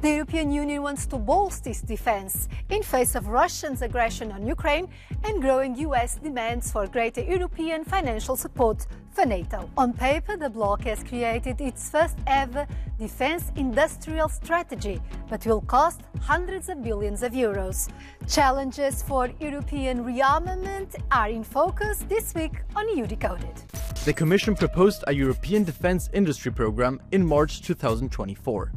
The European Union wants to bolster its defense in face of Russia's aggression on Ukraine and growing US demands for greater European financial support for NATO. On paper, the bloc has created its first ever defense industrial strategy, but will cost hundreds of billions of euros. Challenges for European rearmament are in focus this week on eu-decoded. The Commission proposed a European defense industry program in March 2024.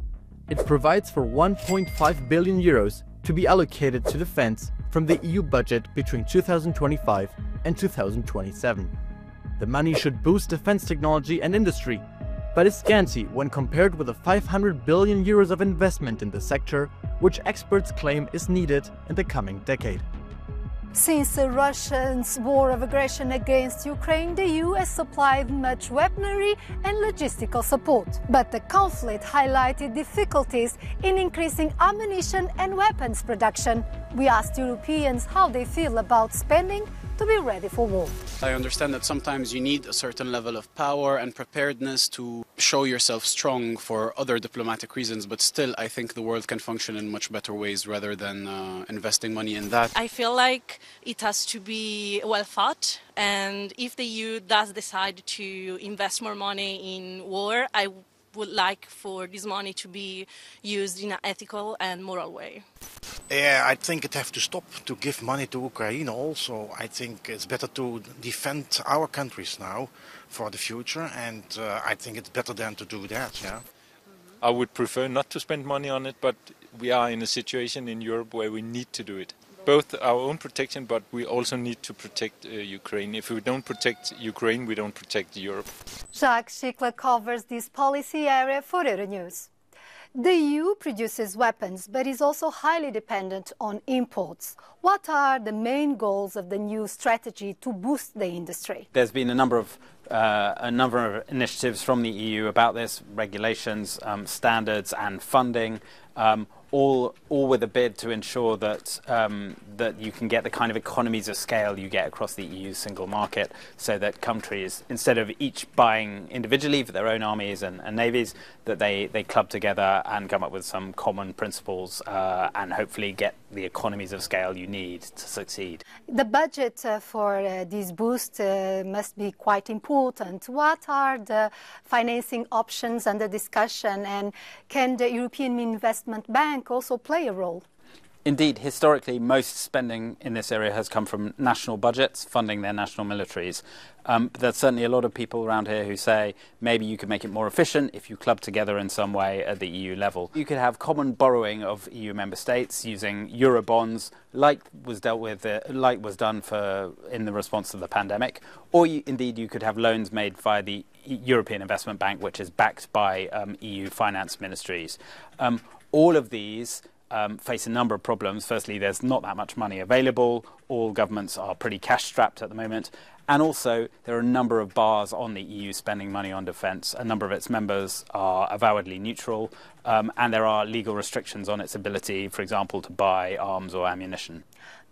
It provides for 1.5 billion euros to be allocated to defense from the EU budget between 2025 and 2027. The money should boost defense technology and industry, but is scanty when compared with the 500 billion euros of investment in the sector, which experts claim is needed in the coming decade. Since Russia's war of aggression against Ukraine, the EU has supplied much weaponry and logistical support. But the conflict highlighted difficulties in increasing ammunition and weapons production. We asked Europeans how they feel about spending to be ready for war. I understand that sometimes you need a certain level of power and preparedness to show yourself strong for other diplomatic reasons, but still I think the world can function in much better ways rather than investing money in that. I feel like it has to be well thought, and if the EU does decide to invest more money in war, I would like for this money to be used in an ethical and moral way. Yeah, I think it has to stop to give money to Ukraine also. I think it's better to defend our countries now for the future, and I think it's better than to do that, yeah. I would prefer not to spend money on it, but we are in a situation in Europe where we need to do it. Both our own protection, but we also need to protect Ukraine. If we don't protect Ukraine, we don't protect Europe. Jacques Schickler covers this policy area for Euronews. The EU produces weapons, but is also highly dependent on imports. What are the main goals of the new strategy to boost the industry? There's been a number of initiatives from the EU about this, regulations, standards and funding, all with a bid to ensure that that you can get the kind of economies of scale you get across the EU single market, so that countries, instead of each buying individually for their own armies and navies, that they club together and come up with some common principles and hopefully get the economies of scale you need to succeed. The budget for this boost must be quite important. What are the financing options under discussion, and can the European Investment Bank also play a role? Indeed, historically, most spending in this area has come from national budgets funding their national militaries. There's certainly a lot of people around here who say maybe you could make it more efficient if you club together in some way at the EU level. You could have common borrowing of EU member states using Eurobonds, like was done in the response to the pandemic, or indeed you could have loans made via the European Investment Bank, which is backed by EU finance ministries. All of these face a number of problems. Firstly, there's not that much money available. All governments are pretty cash-strapped at the moment. And also, there are a number of bars on the EU spending money on defence. A number of its members are avowedly neutral, and there are legal restrictions on its ability, for example, to buy arms or ammunition.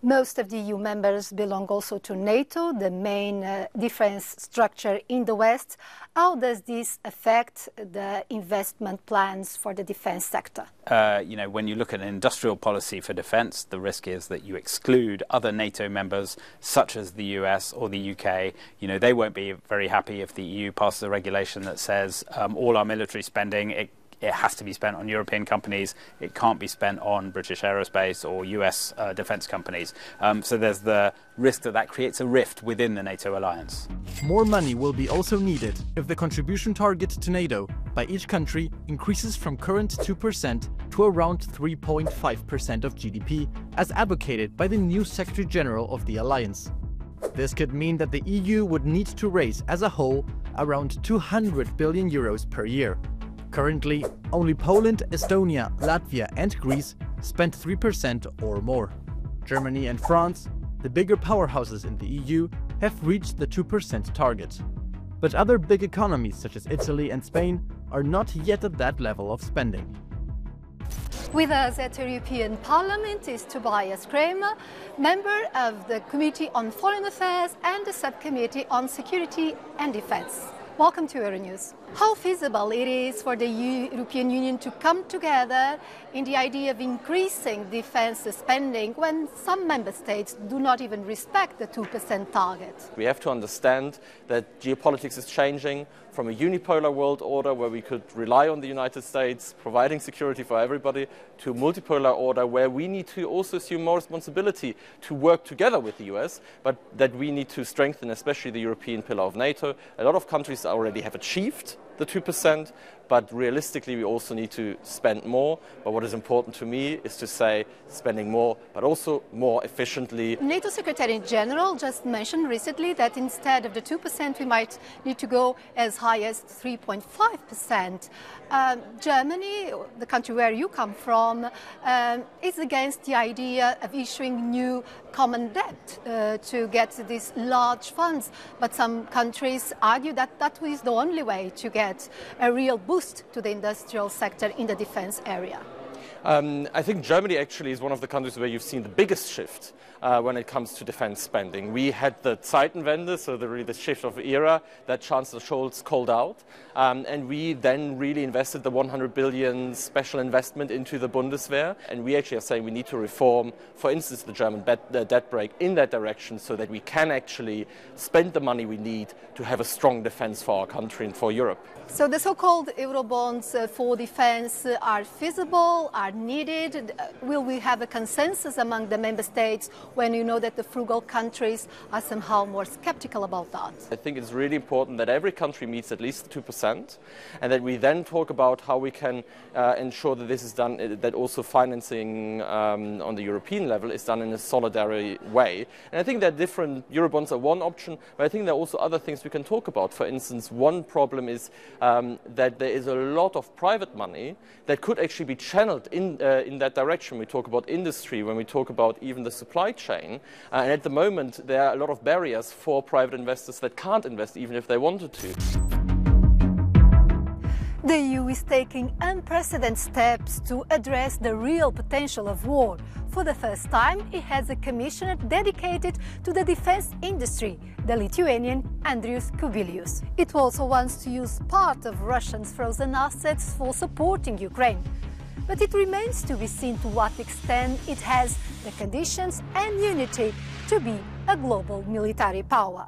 Most of the EU members belong also to NATO, the main defense structure in the West. How does this affect the investment plans for the defense sector? When you look at an industrial policy for defense, the risk is that you exclude other NATO members, such as the US or the UK. They won't be very happy if the EU passes a regulation that says all our military spending, it has to be spent on European companies. It can't be spent on British aerospace or US defence companies. So there's the risk that creates a rift within the NATO alliance. More money will be also needed if the contribution target to NATO by each country increases from current 2% to around 3.5% of GDP, as advocated by the new Secretary General of the alliance. This could mean that the EU would need to raise as a whole around 200 billion euros per year. Currently, only Poland, Estonia, Latvia and Greece spend 3% or more. Germany and France, the bigger powerhouses in the EU, have reached the 2% target. But other big economies such as Italy and Spain are not yet at that level of spending. With us at the European Parliament is Tobias Kramer, member of the Committee on Foreign Affairs and the Subcommittee on Security and Defence. Welcome to Euronews. How feasible it is for the European Union to come together in the idea of increasing defence spending when some member states do not even respect the 2% target? We have to understand that geopolitics is changing from a unipolar world order where we could rely on the United States providing security for everybody to a multipolar order where we need to also assume more responsibility to work together with the US, but that we need to strengthen especially the European pillar of NATO. A lot of countries already have achieved the 2%, but realistically we also need to spend more. But what is important to me is to say spending more, but also more efficiently. NATO Secretary General just mentioned recently that instead of the 2% we might need to go as high as 3.5%. Germany, the country where you come from, is against the idea of issuing new common debt to get these large funds. But some countries argue that that is the only way to get a real boost to the industrial sector in the defense area. I think Germany actually is one of the countries where you've seen the biggest shift when it comes to defense spending. We had the Zeitenwende, so the shift of era that Chancellor Scholz called out, and we then really invested the 100 billion special investment into the Bundeswehr, and we actually are saying we need to reform, for instance, the German debt brake in that direction so that we can actually spend the money we need to have a strong defense for our country and for Europe. So the so-called Eurobonds for defense are feasible, are needed. Will we have a consensus among the member states when you know that the frugal countries are somehow more skeptical about that? I think it's really important that every country meets at least 2% and that we then talk about how we can ensure that this is done, that also financing on the European level is done in a solidary way. And I think that different Eurobonds are one option, but I think there are also other things we can talk about. For instance, one problem is that there is a lot of private money that could actually be channeled in that direction. We talk about industry, when we talk about even the supply chain, and at the moment there are a lot of barriers for private investors that can't invest even if they wanted to. The EU is taking unprecedented steps to address the real potential of war. For the first time, it has a commissioner dedicated to the defense industry, the Lithuanian Andrius Kubilius. It also wants to use part of Russia's frozen assets for supporting Ukraine. But it remains to be seen to what extent it has the conditions and unity to be a global military power.